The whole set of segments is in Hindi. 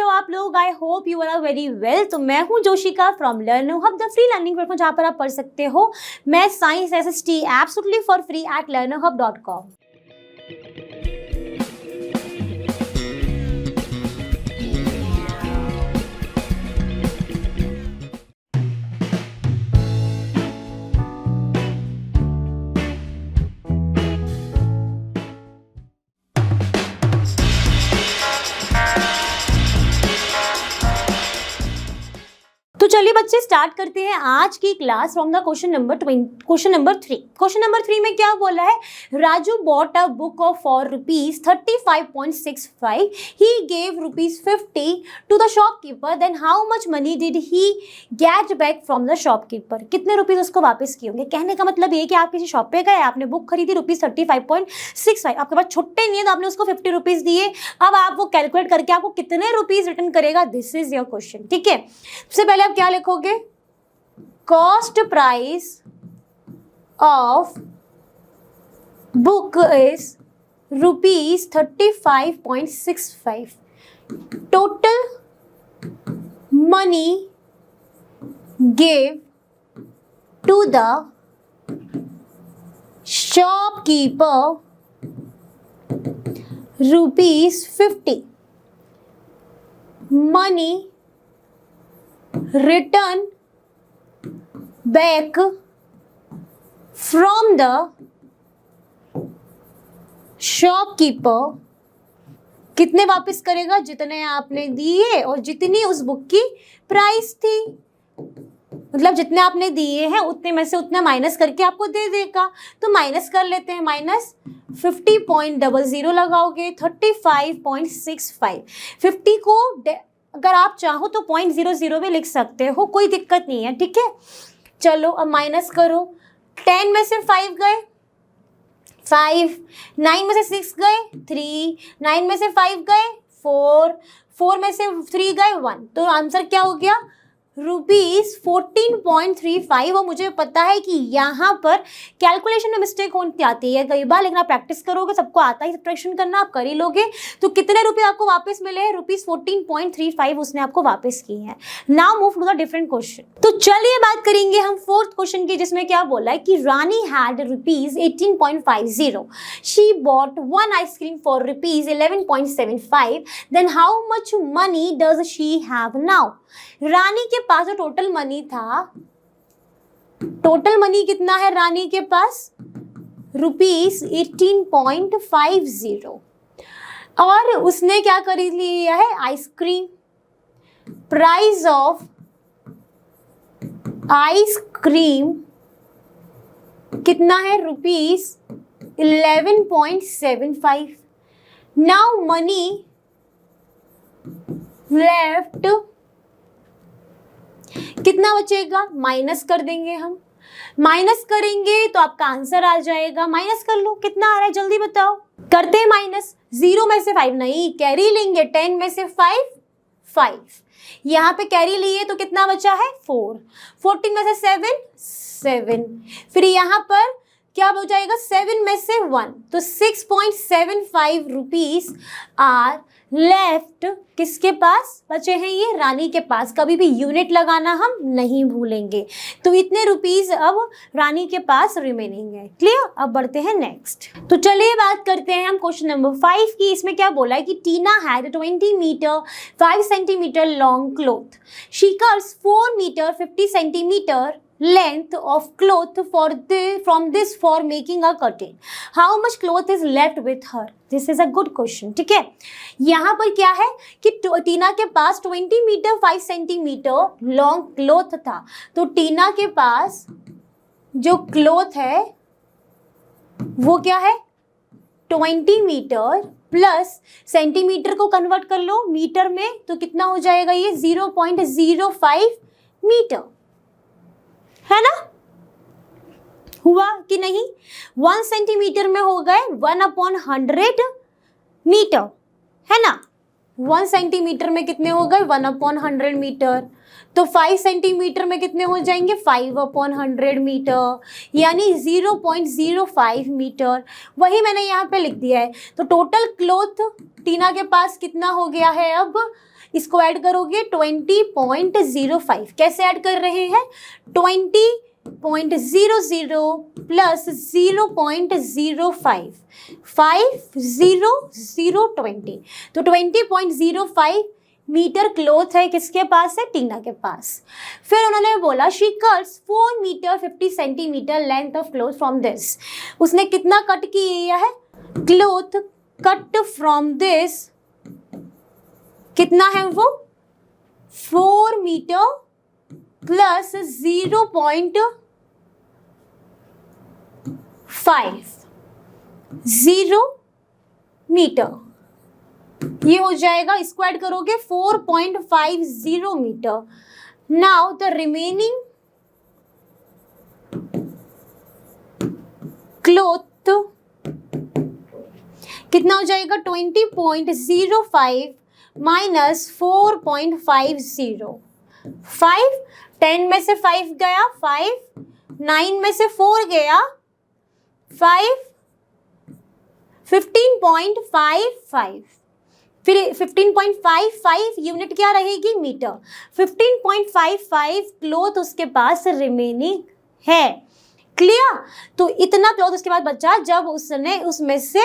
कैसे हो आप लोग? I hope you are very well. तो मैं हूँ Joshika from learning hub, the free learning platform जहाँ पर आप पढ़ सकते हो math science SST absolutely for free at learnerhub.com। तो चलिए बच्चे स्टार्ट करते हैं आज की class from the question number 3। Question number 3 में क्या बोला है? Raju bought a book of for ₹35.65। He gave ₹50 to the shopkeeper, then how much money did he get back from the shopkeeper? कितने रुपीज उसको वापस किए होंगे? कहने का मतलब ये कि आप किसी शॉप पे गए, आपने बुक खरीदी ₹35.65, आपके पास छुट्टे नहीं है तो आपने उसको ₹50 दिए। अब आप वो कैलकुलेट करके आपको कितने रुपीज रिटर्न करेगा, दिस इज योर क्वेश्चन। ठीक है, सबसे पहले क्या लिखोगे? Cost price of book is ₹35.65। Total money give to the shopkeeper ₹50। Money return back from the shopkeeper। कितने वापस करेगा? जितने आपने दिए और जितनी उस बुक की प्राइस थी, मतलब जितने आपने दिए हैं उतने में से उतना माइनस करके आपको दे देगा। तो माइनस कर लेते हैं, माइनस 50.00 लगाओगे 35.65। 50 को अगर आप चाहो तो 0.00 भी लिख सकते हो, कोई दिक्कत नहीं है। ठीक है, चलो अब माइनस करो। 10 में से 5 गए 5, 9 में से 6 गए 3, 9 में से 5 गए 4, 4 में से 3 गए 1। तो आंसर क्या हो गया? ₹14.35। और मुझे पता है कि यहाँ पर कैलकुलेशन में मिस्टेक होती आती है कई बार, लेकिन आप प्रैक्टिस करोगे, सबको आता है सब्ट्रैक्शन करना, आप कर ही लोगे। तो कितने रुपए आपको वापस मिले हैं? ₹14.35 उसने आपको वापस किए हैं। Now move to the different question. तो चलिए बात करेंगे हम फोर्थ क्वेश्चन की, जिसमें क्या बोला है कि Rani had ₹18.50। She bought one ice cream for ₹11.75। Then how much money does she have now? Rani के पास जो टोटल मनी था, टोटल मनी कितना है रानी के पास? ₹18.50। और उसने क्या खरीद लिया है? आइसक्रीम। प्राइस ऑफ आइसक्रीम कितना है? ₹11.75। नाउ मनी लेफ्ट कितना बचेगा? माइनस कर देंगे हम। माइनस करेंगे तो आपका आंसर आ जाएगा। माइनस कर लो, कितना आ रहा है जल्दी बताओ। करते हैं माइनस। 0 में से 5 नहीं, कैरी लेंगे। 10 में से 5 5, यहाँ पे कैरी लिए तो कितना बचा है? 4। 14 में से 7 फिर यहाँ पर क्या हो जाएगा? 7 में से 1, तो ₹6.75 आर लेफ्ट। किसके पास बचे हैं? ये रानी के पास। कभी भी यूनिट लगाना हम नहीं भूलेंगे। तो इतने रुपीस अब रानी के पास रिमेनिंग है। क्लियर? अब बढ़ते हैं नेक्स्ट। तो चलिए बात करते हैं हम क्वेश्चन नंबर 5 की। इसमें क्या बोला है कि Tina had 20 metre 5 centimetre long cloth. She cuts 4 metre 50 centimetre length of cloth from this for making a curtain. How much cloth is left with her? This is a good question. ठीक है, यहाँ पर क्या है कि टीना के पास 20 मीटर 5 सेंटीमीटर लॉन्ग क्लॉथ था। तो टीना के पास जो क्लॉथ है वो क्या है? 20 मीटर प्लस सेंटीमीटर को कन्वर्ट कर लो मीटर में, तो कितना हो जाएगा? ये 0.05 मीटर है ना? हुआ कि नहीं? 1 सेंटीमीटर में हो गए 1/100 मीटर, है ना? 1 सेंटीमीटर में कितने हो गए? 1/100 मीटर। तो 5 सेंटीमीटर में कितने हो जाएंगे? 5/100 मीटर, यानी 0.05 मीटर। वही मैंने यहाँ पे लिख दिया है। तो टोटल क्लॉथ टीना के पास कितना हो गया है अब? इसको ऐड करोगे 20.05। कैसे ऐड कर रहे हैं? 20.00 प्लस 0.05, 50020, तो 20.05 मीटर क्लोथ है किसके पास है? टीना के पास। फिर उन्होंने बोला she cuts 4 metre 50 centimetre length of cloth from this. उसने कितना कट किया है? क्लोथ कट फ्रॉम दिस कितना है वो? 4 मीटर प्लस 0.50 मीटर, ये हो जाएगा। इसको ऐड करोगे 4.50 metre. Now the remaining cloth कितना हो जाएगा? 20.05 माइनस 4.50। 5, 10 में से 5 गया 5, 9 में से 4 गया 5, 15.55, फिर 15.55 यूनिट क्या रहेगी? मीटर। 15.55 क्लोथ उसके पास रिमेनिंग है। क्लियर? तो इतना क्लोथ उसके पास बचा जब उसने उसमें से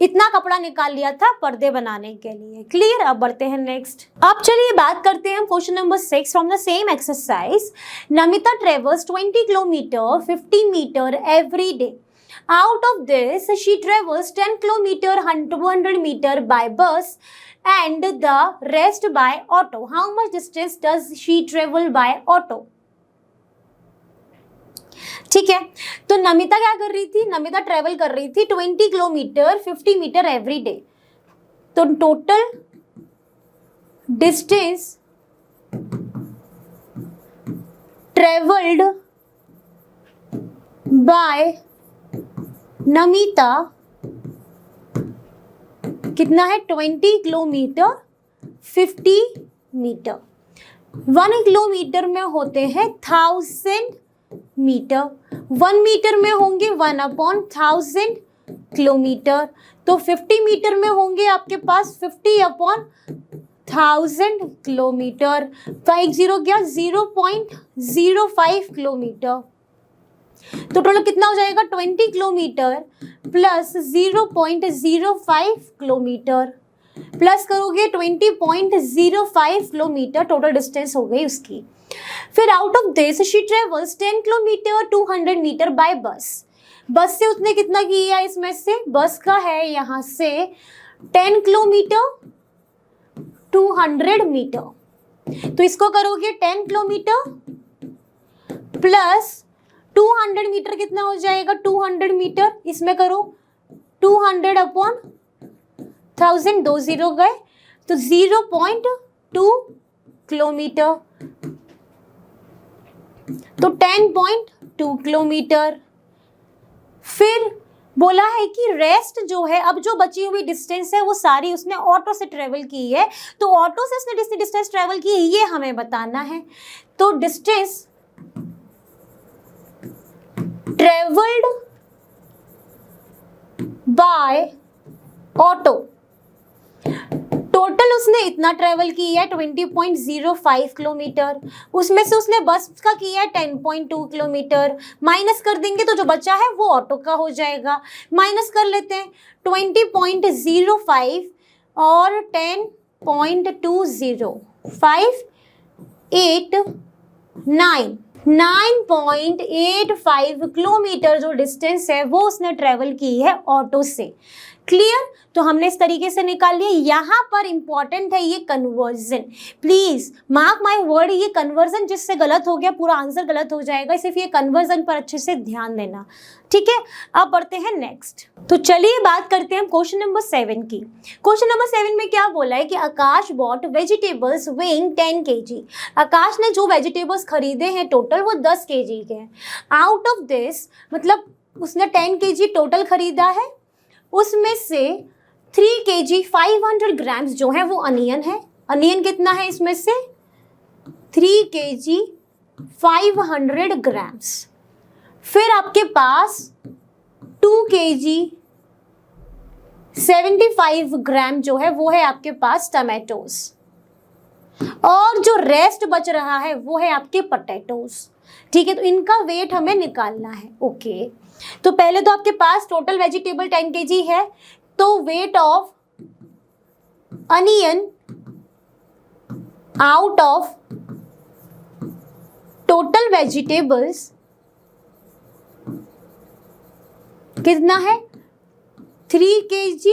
इतना कपड़ा निकाल लिया था पर्दे बनाने के लिए। क्लियर? अब बढ़ते हैं नेक्स्ट। अब चलिए बात करते हैं question number 6 from the same exercise. Namita travels 20 kilometre 50 metre every day. Out of this, she travels 10 kilometer 200 meter by bus and the rest by auto. How much distance does she travel by auto? ठीक है, तो नमिता क्या कर रही थी? नमिता ट्रेवल कर रही थी 20 किलोमीटर 50 मीटर एवरी डे। तो total distance travelled by Namita कितना है? 20 किलोमीटर 50 मीटर। 1 किलोमीटर में होते हैं 1000 मीटर, 1 मीटर में होंगे 1/1000 किलोमीटर, तो 50 मीटर में होंगे आपके पास 50/1000 किलोमीटर। 50 गया 0.05 किलोमीटर, तो टोटल कितना हो जाएगा? 20 किलोमीटर प्लस 0.05 किलोमीटर प्लस करोगे 20.05 किलोमीटर, टोटल डिस्टेंस हो गई उसकी। फिर out of this she travels 10 kilometre 200 metre by bus. Bus से उसने कितना किया? इसमें से बस का है यहाँ से 10 किलोमीटर 200 मीटर, तो इसको करोगे 10 किलोमीटर प्लस 200 मीटर कितना हो जाएगा? 200 मीटर, इसमें करो 200/1000, 2 0 गए, तो 0.2 किलोमीटर, तो 10.2 किलोमीटर। फिर बोला है कि रेस्ट जो है, अब जो बची हुई डिस्टेंस है वो सारी उसने ऑटो से ट्रेवल की है, तो ऑटो से उसने जितनी डिस्टेंस ट्रेवल की है ये हमें बताना है। तो distance travelled by auto, total उसने इतना ट्रेवल किया है 20.05 किलोमीटर, उसमें से उसने बस का किया है 10.2 किलोमीटर, माइनस कर देंगे तो जो बचा है वो ऑटो का हो जाएगा। माइनस कर लेते हैं 20.05 और 10.20, 589, 9.85 किलोमीटर जो डिस्टेंस है वो उसने ट्रेवल की है ऑटो से। क्लियर? तो हमने इस तरीके से निकाल लिया। यहाँ पर इंपॉर्टेंट है ये conversion, please mark my word, ये कन्वर्जन जिससे गलत हो गया पूरा आंसर गलत हो जाएगा, सिर्फ ये कन्वर्जन पर अच्छे से ध्यान देना। ठीक है, अब बढ़ते हैं नेक्स्ट। तो चलिए बात करते हैं क्वेश्चन नंबर 7 की। क्वेश्चन नंबर 7 में क्या बोला है कि आकाश बॉट वेजिटेबल्स वेइंग 10 kg। आकाश ने जो वेजिटेबल्स खरीदे हैं टोटल वो 10 kg के हैं। आउट ऑफ दिस मतलब उसने 10 kg टोटल खरीदा है, उसमें से 3 kg 500 ग्राम्स जो है वो अनियन है। अनियन कितना है इसमें से? 3 kg 500 ग्राम्स। फिर आपके पास 2 kg 75 ग्राम जो है वो है आपके पास टमेटोज, और जो रेस्ट बच रहा है वो है आपके पोटैटोज। ठीक है, तो इनका वेट हमें निकालना है। ओके, तो पहले तो आपके पास टोटल वेजिटेबल 10 kg है, तो weight of onion out of total vegetables कितना है? 3 kg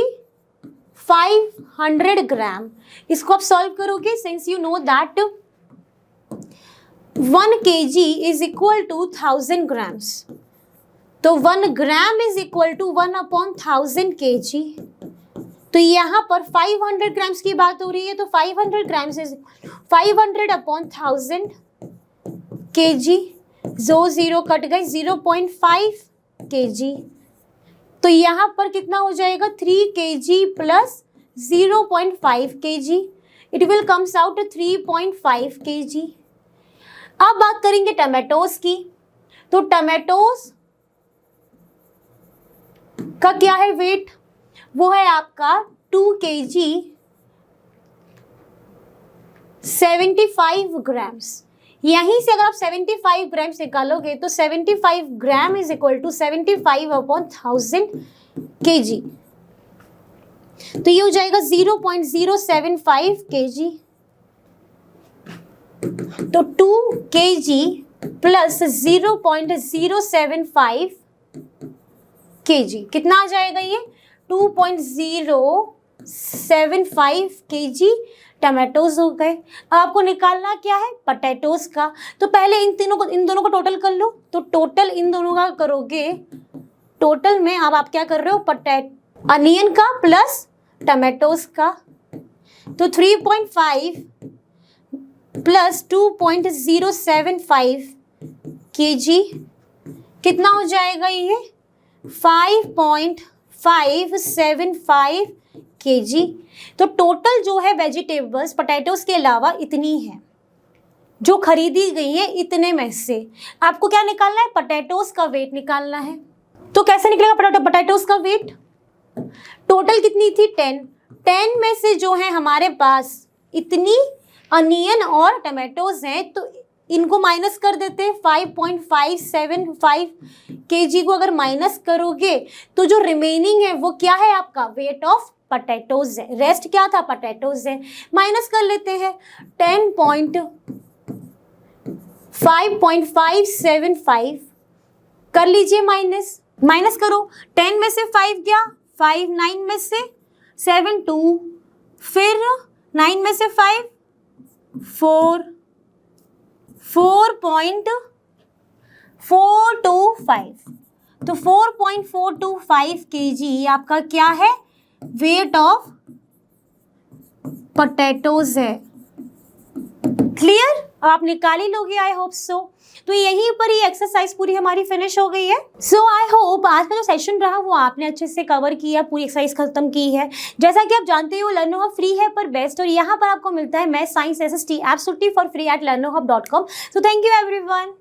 500 ग्राम। इसको आप सॉल्व करोगे, since you know that 1 kg is equal to 1000 grams, तो 1 gram is equal to 1/1000 kg। तो यहाँ पर 500 ग्राम्स की बात हो रही है, तो 500 ग्राम्स इज 500/1000 kg। जो जीरो कट गए, 0.5 kg। तो यहाँ पर कितना हो जाएगा? 3 kg plus 0.5 kg, it will comes out 3.5 kg। अब बात करेंगे टमेटोज की, तो टमेटोज का क्या है वेट? वो है आपका 2 kg 75 ग्राम्स। यहीं से अगर आप 75 ग्राम्स निकालोगे तो 75 gram is equal to 75/1000 kg, तो ये हो जाएगा 0.075 kg। तो 2 kg प्लस 0.075 kg कितना आ जाएगा? ये 2.075 kg टमाटोज हो गए। अब आपको निकालना क्या है? पोटैटोज का। तो पहले इन दोनों को टोटल कर लो, तो टोटल इन दोनों का करोगे, टोटल में अब आप क्या कर रहे हो? अनियन का प्लस टमाटोज का। तो 3.5 प्लस 2.075 kg कितना हो जाएगा? ये 5.575 kg। तो टोटल जो है वेजिटेबल्स पोटैटोज के अलावा इतनी है जो खरीदी गई है। इतने में से आपको क्या निकालना है? पोटैटोज का वेट निकालना है। तो कैसे निकलेगा पोटैटोज का वेट? टोटल कितनी थी? 10 में से जो है हमारे पास इतनी अनियन और टमाटोज हैं, तो इनको माइनस कर देते हैं। 5.575 kg को अगर माइनस करोगे तो जो रिमेनिंग है वो क्या है? आपका वेट ऑफ पोटैटोज है। रेस्ट क्या था? पोटैटोज है। माइनस कर लेते हैं 5.575 कर लीजिए माइनस करो। 10 में से 5 गया, 5 9 में से 7 2, फिर 9 में से 5 4 4.425, तो 4.425 kg आपका क्या है? वेट ऑफ पोटैटोज है। क्लियर? आप निकाल ही लोगे, आई होप सो। तो यहीं पर ही एक्सरसाइज पूरी हमारी फिनिश हो गई है। सो आई होप आज का जो सेशन रहा वो आपने अच्छे से कवर किया, पूरी एक्सरसाइज खत्म की है। जैसा कि आप जानते हो लर्नोहब फ्री है पर बेस्ट, और यहाँ पर आपको मिलता है math science SST absolutely for free eight learnohub.com। So thank you everyone.